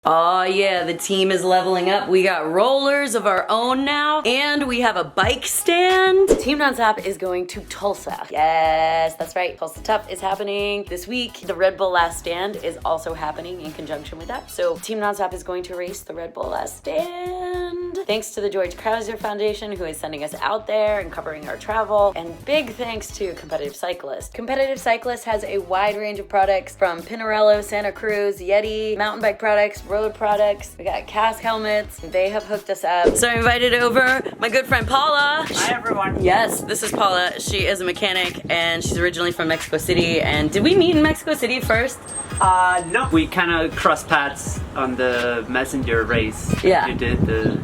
Oh yeah, the team is leveling up. We got rollers of our own now, and we have a bike stand. Team Nonstop is going to Tulsa. Yes, that's right. Tulsa Tough is happening this week. The Red Bull Last Stand is also happening in conjunction with that. So Team Nonstop is going to race the Red Bull Last Stand. Thanks to the George Krauser Foundation, who is sending us out there and covering our travel. And big thanks to Competitive Cyclist. Competitive Cyclist has a wide range of products from Pinarello, Santa Cruz, Yeti, mountain bike products, road products. We got cast helmets. They have hooked us up. So I invited over my good friend Paula. Hi everyone. Yes, this is Paula. She is a mechanic and she's originally from Mexico City. And did we meet in Mexico City first? No. We kind of crossed paths on the messenger race. Yeah. You did the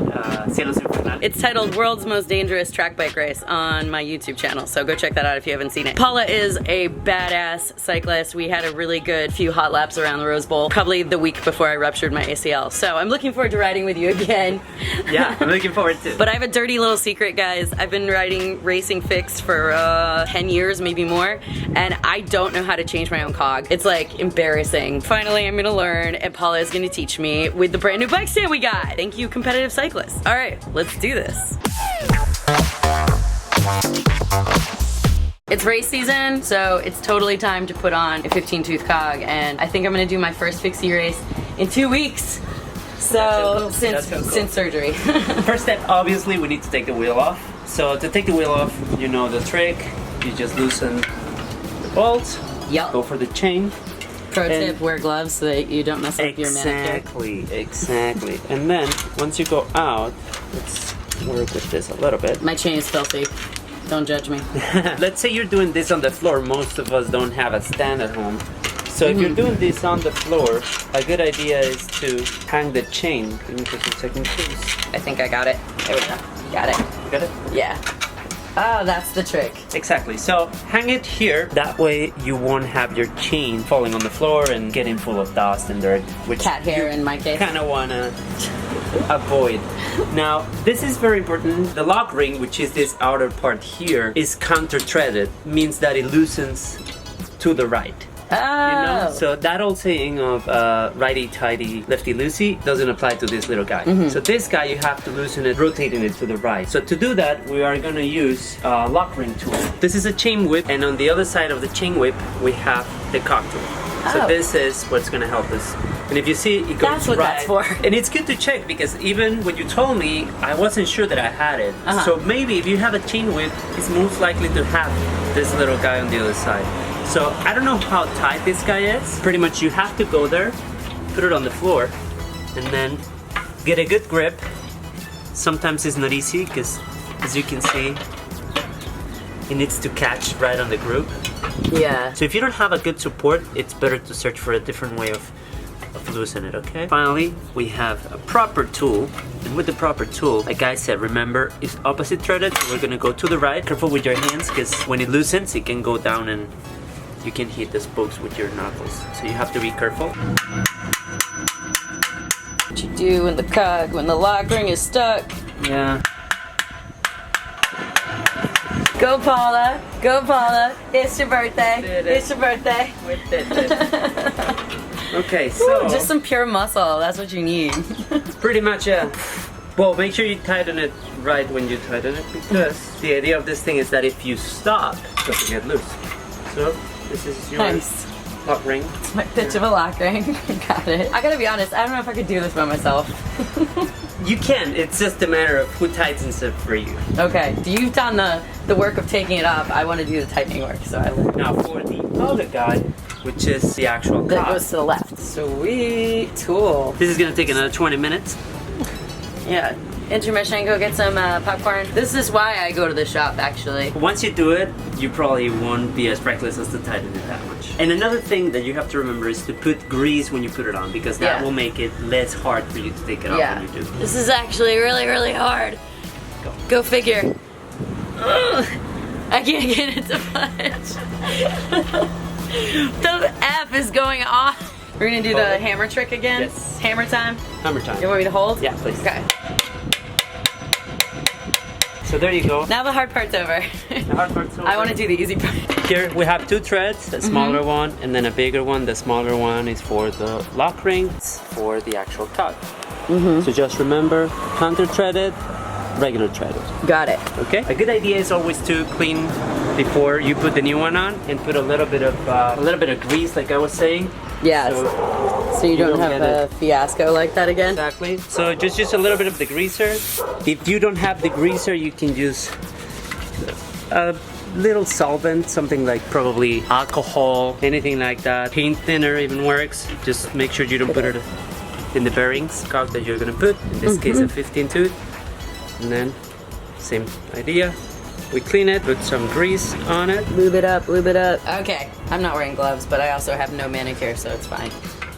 Cielos Infernales. It's titled World's Most Dangerous Track Bike Race on my YouTube channel, so go check that out if you haven't seen it. Paula is a badass cyclist. We had a really good few hot laps around the Rose Bowl, probably the week before I ruptured my ACL. So I'm looking forward to riding with you again. Yeah, I'm looking forward to it. But I have a dirty little secret, guys. I've been racing Fixed for 10 years, maybe more, and I don't know how to change my own cog. It's like embarrassing. Finally, I'm gonna learn, and Paula is gonna teach me with the brand new bike stand we got. Thank you, Competitive Cyclist. All right, let's do this. It's race season, so it's totally time to put on a 15-tooth cog, and I think I'm gonna do my first fixie race in 2 weeks. So, since surgery. First step, obviously, we need to take the wheel off. So to take the wheel off, you know the trick. You just loosen the bolts. Yep. Go for the chain. Pro tip, wear gloves so that you don't mess up your manicure. Exactly. And then, once you go out, let's work with this a little bit. My chain is filthy. Don't judge me. Let's say you're doing this on the floor. Most of us don't have a stand at home. So if you're doing this on the floor, a good idea is to hang the chain. Give me just a second, please. I think I got it. There we go. Got it. You got it? Yeah. Oh, that's the trick. Exactly. So hang it here. That way you won't have your chain falling on the floor and getting full of dust and dirt, which Cat hair in my case. kind of want to avoid. Now, this is very important. The lock ring, which is this outer part here, is counter-threaded. Means that it loosens to the right. Oh. You know? So that old saying of righty-tighty, lefty-loosey doesn't apply to this little guy. So this guy, you have to loosen it, rotating it to the right. So to do that, we are gonna use a lock ring tool. This is a chain whip, and on the other side of the chain whip, we have the cock tool. So this is what's gonna help us. And if you see, it goes That's what that's for. And it's good to check, because even when you told me, I wasn't sure that I had it. So maybe if you have a chain whip, it's most likely to have this little guy on the other side. So I don't know how tight this guy is. Pretty much you have to go there, put it on the floor, and then get a good grip. Sometimes it's not easy, because as you can see, it needs to catch right on the groove. Yeah. So if you don't have a good support, it's better to search for a different way of loosening it, okay? Finally, we have a proper tool. And with the proper tool, like I said, remember, it's opposite threaded. So we're gonna go to the right. Careful with your hands, because when it loosens, it can go down and you can hit the spokes with your knuckles. So you have to be careful. What you do when the cog, when the lock ring is stuck. Yeah. Go Paula, go Paula. It's your birthday. Did it. It's your birthday. We did it. Okay, so Ooh, just some pure muscle, that's what you need. pretty much, yeah. Well, make sure you tighten it right when you tighten it, because the idea of this thing is that if you stop, it doesn't get loose. So this is your Nice. lock ring. It's my bitch of a lock ring. Got it. I gotta be honest, I don't know if I could do this by myself. You can, it's just a matter of who tightens it for you. Okay, so you've done the work of taking it off. I want to do the tightening work, so I learned. Now for the other guy, which is the actual That cog, goes to the left. Sweet tool. this is gonna take another 20 minutes. Yeah. Intermission, go get some popcorn. This is why I go to the shop, actually. Once you do it, you probably won't be as reckless as to tighten it that much. And another thing that you have to remember is to put grease when you put it on, because that will make it less hard for you to take it off when you do. This is actually really, really hard. Go figure. Ugh. I can't get it to budge. The F is going on. We're gonna do the hammer trick again? Yes. Hammer time? Hammer time. You want me to hold? Yeah, please. Okay. So there you go. Now the hard part's over. The hard part's over. I want to do the easy part. Here we have two threads, a smaller one and then a bigger one. The smaller one is for the lock ring, for the actual cog. So just remember, counter threaded, regular threaded. Got it. Okay. A good idea is always to clean before you put the new one on, and put a little bit of grease, like I was saying. Yes. So you don't have get a fiasco like that again? Exactly. So just use a little bit of the greaser. If you don't have the greaser, you can use a little solvent, something like probably alcohol, anything like that. Paint thinner even works. Just make sure you don't put it in the bearings cog that you're gonna put. In this case, a 15 tooth. And then, same idea. We clean it, put some grease on it. Lube it up, lube it up. Okay, I'm not wearing gloves, but I also have no manicure, so it's fine.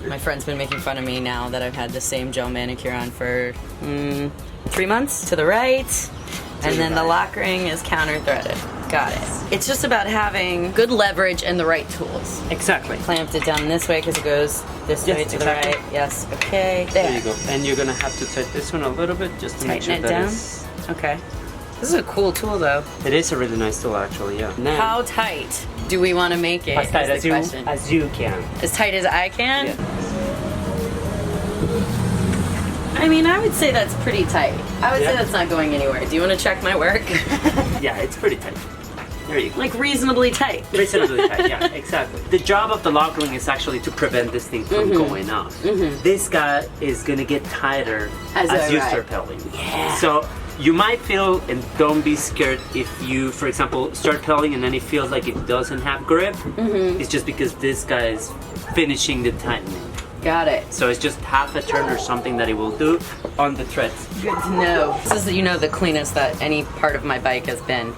My friend's been making fun of me now that I've had the same gel manicure on for 3 months. To the right, and then the lock ring is counter threaded. Got it. It's just about having good leverage and the right tools. Exactly. Clamped it down this way because it goes this way to the right. Yes, okay. There you go. And you're gonna have to tighten this one a little bit just to make sure Tighten that it down. it's... Okay. This is a cool tool though. It is a really nice tool actually, yeah. Now, How tight do we want to make it? as tight is the question. as you can. As tight as I can? Yeah. I mean, I would say that's pretty tight. I would say Yeah. that's not going anywhere. Do you want to check my work? Yeah, it's pretty tight. There you go. Like reasonably tight. Reasonably tight, yeah, exactly. The job of the lock ring is actually to prevent this thing from going off. This guy is gonna get tighter as you start pedaling. Yeah. So you might feel, and don't be scared if you, for example, start pedaling and then it feels like it doesn't have grip. It's just because this guy is finishing the tightening. Got it. So it's just half a turn or something that it will do on the threads. Good to know. This is, you know, the cleanest that any part of my bike has been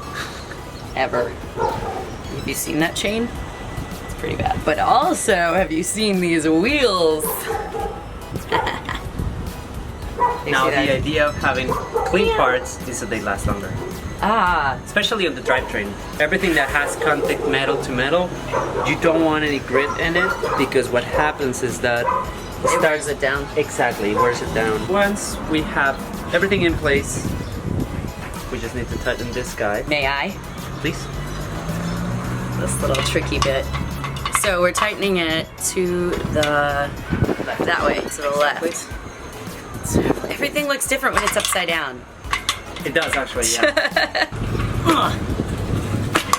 ever. Have you seen that chain? It's pretty bad. But also, have you seen these wheels? Now the idea of having clean parts is that they last longer. Ah, Especially on the drivetrain. Everything that has contact metal to metal, you don't want any grit in it, because what happens is that it wears it down. Exactly, it wears it down. Once we have everything in place, we just need to tighten this guy. May I? Please. This little tricky bit. So we're tightening it to the that way, to the left. So everything looks different when it's upside down. It does actually, yeah.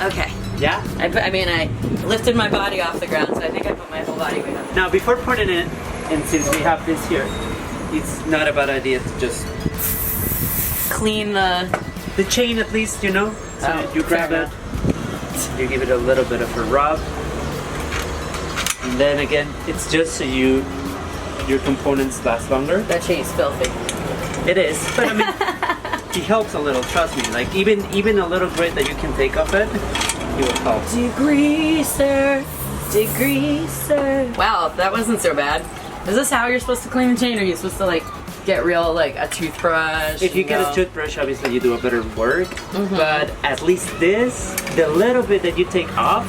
Okay. Yeah? I mean, I lifted my body off the ground, so I think I put my whole body weight on it. Now before putting it, and since we have this here, it's not a bad idea to just Clean the chain at least, you know? So Oh, you grab fair it, you give it a little bit of a rub, and then again, it's just so your components last longer. That chain is filthy. It is, but I mean, it helps a little, trust me. Like even a little grit that you can take off it will help. Degreaser, degreaser. Wow, that wasn't so bad. Is this how you're supposed to clean the chain, or are you supposed to like get real like a toothbrush? If you get a toothbrush, obviously you do a better work, but at least this, the little bit that you take off,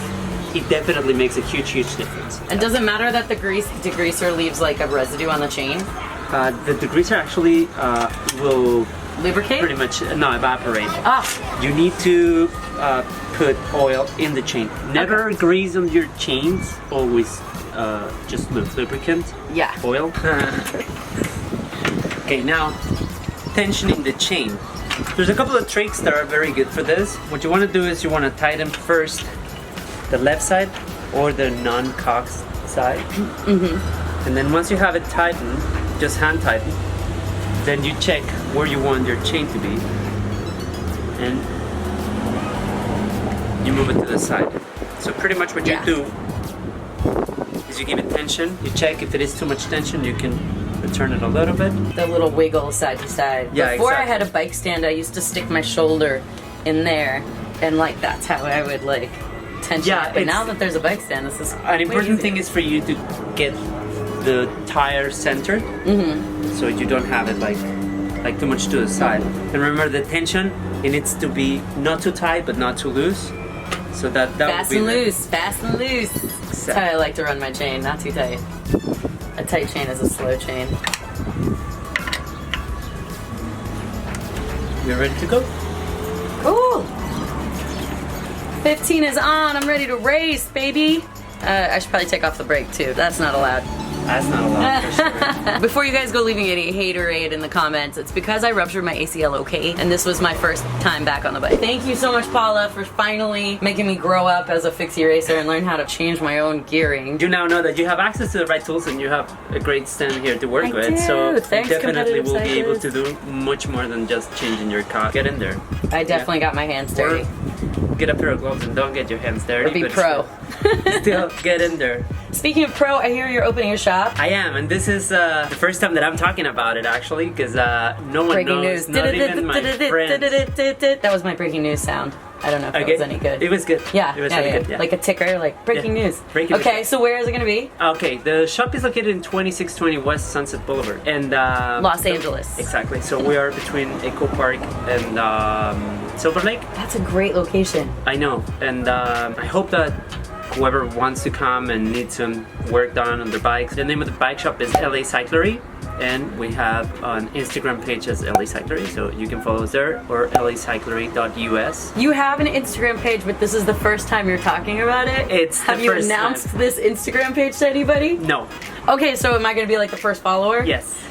it definitely makes a huge difference. And does it matter that the degreaser leaves like a residue on the chain? The degreaser actually will Lubricate? pretty much evaporate. Ah, You need to put oil in the chain. Never grease on your chains. Always just lubricant. yeah. Oil. Okay, now tensioning the chain. There's a couple of tricks that are very good for this. What you want to do is you want to tighten first the left side or the non-cog side. And then once you have it tightened, just hand tighten. Then you check where you want your chain to be, and you move it to the side. So pretty much what you do is you give it tension. You check if it is too much tension, you can return it a little bit. The little wiggle side to side. Yeah, Before I exactly. had a bike stand, I used to stick my shoulder in there, and like that's how I would like tension Yeah, it. But it's- now that there's a bike stand, this is An important thing is for you to get the tire centered, so you don't have it like too much to the side. And remember the tension, it needs to be not too tight but not too loose. So that fast would and be loose, fast and loose. That's how I like to run my chain, not too tight. A tight chain is a slow chain. You're ready to go? Cool. 15 is on. I'm ready to race, baby. I should probably take off the brake too. That's not allowed. That's not allowed for sure. Before you guys go leaving any haterade in the comments, it's because I ruptured my ACL, okay? And this was my first time back on the bike. Thank you so much, Paula, for finally making me grow up as a fixie racer and learn how to change my own gearing. You now know that you have access to the right tools and you have a great stand here to work I with. do. So Thanks, you definitely will be able competitive to do much more than just changing your cog. Get in there. I definitely got my hands dirty. Or get a pair of gloves and don't get your hands dirty. Or be but pro. Still get in there. Speaking of pro, I hear you're opening a shop. I am, and this is the first time that I'm talking about it actually, because no one Breaking knows, news. not even my friends. That was my breaking news sound. I don't know if it was any good. It was good. Yeah, it was yeah, really yeah. good. Yeah. Like a ticker, like breaking news. Breaking okay, news. so where is it gonna be? Okay, the shop is located in 2620 West Sunset Boulevard, and Los Angeles. Exactly. So we are between Echo Park and Silver Lake. That's a great location. I know, and I hope that whoever wants to come and need some work done on their bikes. The name of the bike shop is LA Cyclery, and we have an Instagram page as LA Cyclery, so you can follow us there, or lacyclery.us. You have an Instagram page, but this is the first time you're talking about it? Have you announced this Instagram page to anybody? No. Okay, so am I gonna be like the first follower? Yes.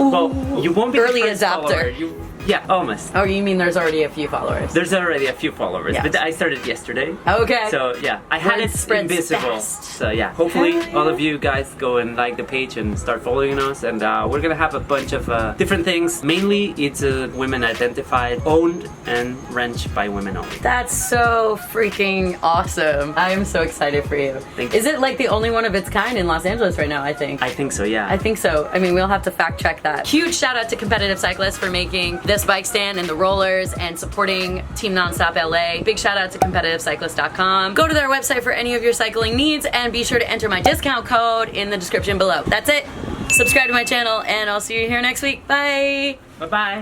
Ooh. Well, you won't be Early the first adopter. follower. Yeah, almost. Oh, you mean there's already a few followers? There's already a few followers, Yeah. but I started yesterday. Okay. So yeah, I had it Spreads invisible. fast. So yeah, hopefully Hell yeah. all of you guys go and like the page and start following us, and we're gonna have a bunch of different things. Mainly, it's women identified, owned and wrenched by women only. That's so freaking awesome. I am so excited for you. Thank you. Is it like the only one of its kind in Los Angeles right now, I think? I think so, yeah. I think so. I mean, we'll have to fact check that. Huge shout out to Competitive Cyclists for making this bike stand and the rollers and supporting Team Nonstop LA. Big shout out to competitivecyclist.com. Go to their website for any of your cycling needs and be sure to enter my discount code in the description below. That's it. Subscribe to my channel and I'll see you here next week. Bye. Bye-bye.